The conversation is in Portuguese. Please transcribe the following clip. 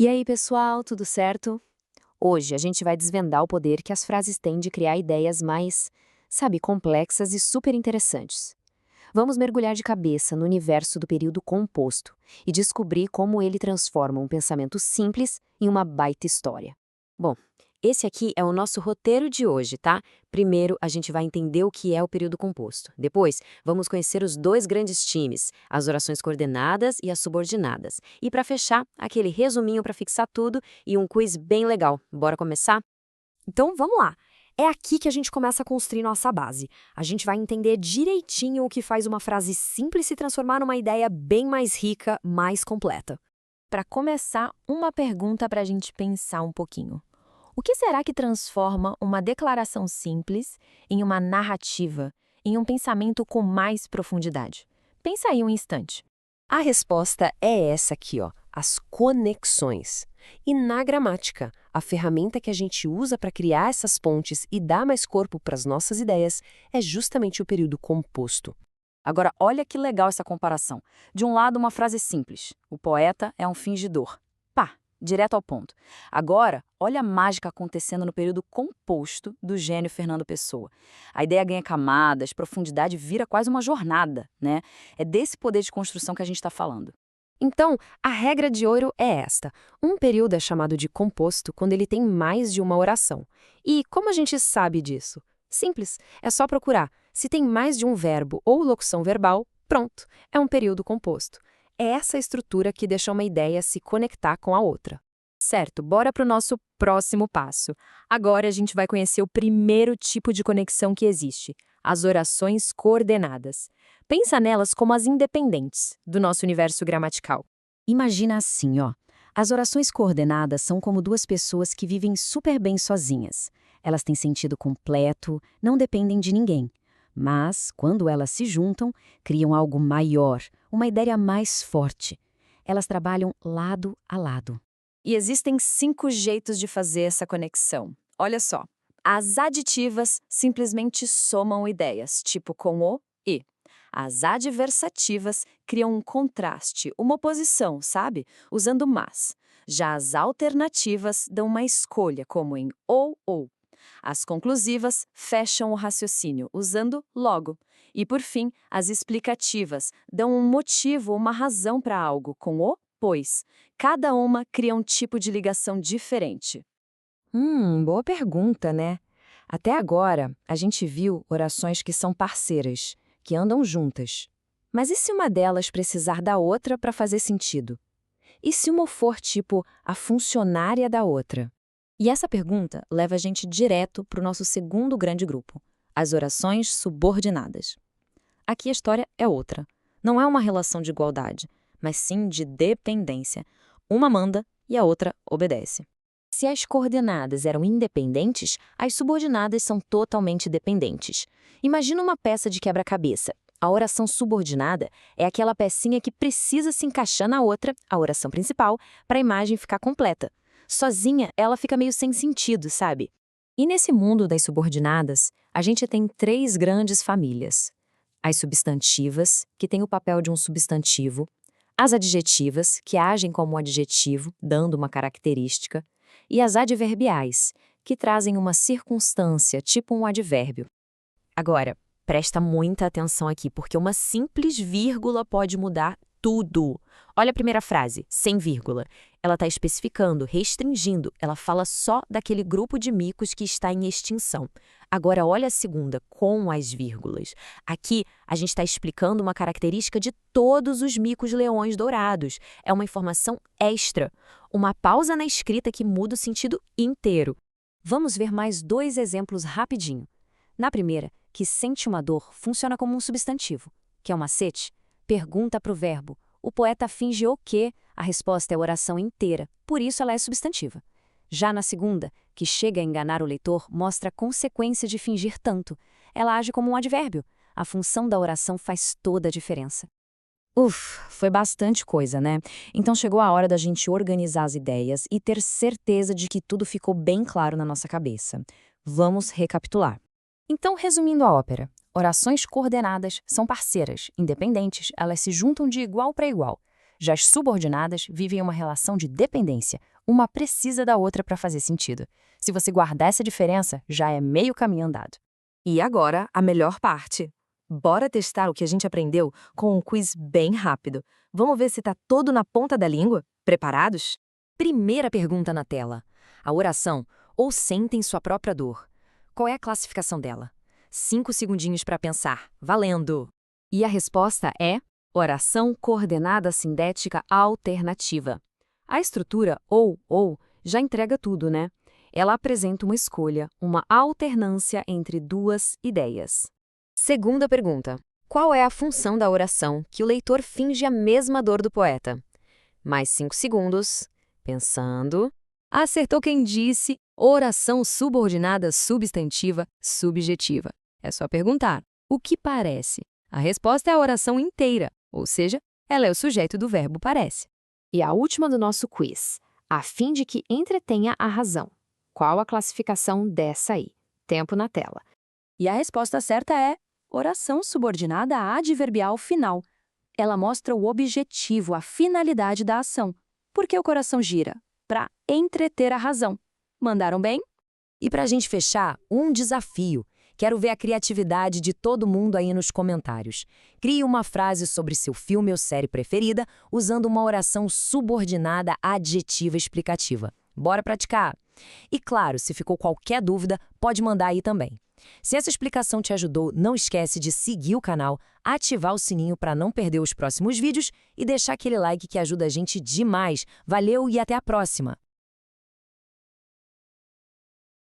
E aí, pessoal, tudo certo? Hoje a gente vai desvendar o poder que as frases têm de criar ideias mais, sabe, complexas e super interessantes. Vamos mergulhar de cabeça no universo do período composto e descobrir como ele transforma um pensamento simples em uma baita história. Bom, esse aqui é o nosso roteiro de hoje, tá? Primeiro, a gente vai entender o que é o período composto. Depois, vamos conhecer os dois grandes times, as orações coordenadas e as subordinadas. E para fechar, aquele resuminho para fixar tudo e um quiz bem legal. Bora começar? Então, vamos lá. É aqui que a gente começa a construir nossa base. A gente vai entender direitinho o que faz uma frase simples se transformar numa ideia bem mais rica, mais completa. Para começar, uma pergunta para a gente pensar um pouquinho. O que será que transforma uma declaração simples em uma narrativa, em um pensamento com mais profundidade? Pensa aí um instante. A resposta é essa aqui, ó, as conexões. E na gramática, a ferramenta que a gente usa para criar essas pontes e dar mais corpo para as nossas ideias é justamente o período composto. Agora, olha que legal essa comparação. De um lado, uma frase simples. O poeta é um fingidor. Pá, direto ao ponto. Agora, olha a mágica acontecendo no período composto do gênio Fernando Pessoa. A ideia ganha camadas, profundidade, vira quase uma jornada, né? É desse poder de construção que a gente está falando. Então, a regra de ouro é esta. Um período é chamado de composto quando ele tem mais de uma oração. E como a gente sabe disso? Simples, é só procurar. Se tem mais de um verbo ou locução verbal, pronto, é um período composto. É essa estrutura que deixa uma ideia se conectar com a outra. Certo, bora para o nosso próximo passo. Agora a gente vai conhecer o primeiro tipo de conexão que existe, as orações coordenadas. Pensa nelas como as independentes do nosso universo gramatical. Imagina assim, ó. As orações coordenadas são como duas pessoas que vivem super bem sozinhas. Elas têm sentido completo, não dependem de ninguém. Mas, quando elas se juntam, criam algo maior, uma ideia mais forte. Elas trabalham lado a lado. E existem 5 jeitos de fazer essa conexão. Olha só. As aditivas simplesmente somam ideias, tipo com o e. As adversativas criam um contraste, uma oposição, sabe? Usando mas. Já as alternativas dão uma escolha, como em ou. As conclusivas fecham o raciocínio, usando logo. E, por fim, as explicativas dão um motivo, uma razão para algo, com o pois. Cada uma cria um tipo de ligação diferente. Boa pergunta, né? Até agora, a gente viu orações que são parceiras, que andam juntas. Mas e se uma delas precisar da outra para fazer sentido? E se uma for tipo a funcionária da outra? E essa pergunta leva a gente direto para o nosso segundo grande grupo, as orações subordinadas. Aqui a história é outra. Não é uma relação de igualdade, mas sim de dependência. Uma manda e a outra obedece. Se as coordenadas eram independentes, as subordinadas são totalmente dependentes. Imagina uma peça de quebra-cabeça. A oração subordinada é aquela pecinha que precisa se encaixar na outra, a oração principal, para a imagem ficar completa. Sozinha, ela fica meio sem sentido, sabe? E nesse mundo das subordinadas, a gente tem 3 grandes famílias. As substantivas, que têm o papel de um substantivo, as adjetivas, que agem como um adjetivo, dando uma característica, e as adverbiais, que trazem uma circunstância, tipo um advérbio. Agora, presta muita atenção aqui, porque uma simples vírgula pode mudar tudo. Olha a primeira frase, sem vírgula. Ela está especificando, restringindo, ela fala só daquele grupo de micos que está em extinção. Agora, olha a segunda, com as vírgulas. Aqui, a gente está explicando uma característica de todos os micos-leões dourados. É uma informação extra. Uma pausa na escrita que muda o sentido inteiro. Vamos ver mais 2 exemplos rapidinho. Na primeira, que sente uma dor funciona como um substantivo. Quer um macete? Pergunta para o verbo. O poeta finge o quê? A resposta é a oração inteira, por isso ela é substantiva. Já na segunda, que chega a enganar o leitor, mostra a consequência de fingir tanto. Ela age como um advérbio. A função da oração faz toda a diferença. Foi bastante coisa, né? Então chegou a hora da gente organizar as ideias e ter certeza de que tudo ficou bem claro na nossa cabeça. Vamos recapitular. Então, resumindo a ópera, orações coordenadas são parceiras, independentes, elas se juntam de igual para igual. Já as subordinadas vivem uma relação de dependência, Uma precisa da outra para fazer sentido. Se você guardar essa diferença, já é meio caminho andado. E agora, a melhor parte. Bora testar o que a gente aprendeu com um quiz bem rápido. Vamos ver se tá todo na ponta da língua? Preparados? Primeira pergunta na tela. A oração "ou sentem sua própria dor". Qual é a classificação dela? 5 segundinhos para pensar. Valendo! E a resposta é oração coordenada sindética alternativa. A estrutura ou já entrega tudo, né? Ela apresenta uma escolha, uma alternância entre duas ideias. Segunda pergunta. Qual é a função da oração que o leitor finge a mesma dor do poeta? Mais 5 segundos. Pensando. Acertou quem disse oração subordinada substantiva subjetiva. É só perguntar. O que parece? A resposta é a oração inteira, ou seja, ela é o sujeito do verbo parece. E a última do nosso quiz. A fim de que entretenha a razão. Qual a classificação dessa aí? Tempo na tela. E a resposta certa é oração subordinada adverbial final. Ela mostra o objetivo, a finalidade da ação. Por que o coração gira? Para entreter a razão. Mandaram bem? E para a gente fechar, um desafio. Quero ver a criatividade de todo mundo aí nos comentários. Crie uma frase sobre seu filme ou série preferida usando uma oração subordinada adjetiva explicativa. Bora praticar? E claro, se ficou qualquer dúvida, pode mandar aí também. Se essa explicação te ajudou, não esquece de seguir o canal, ativar o sininho para não perder os próximos vídeos e deixar aquele like que ajuda a gente demais. Valeu e até a próxima!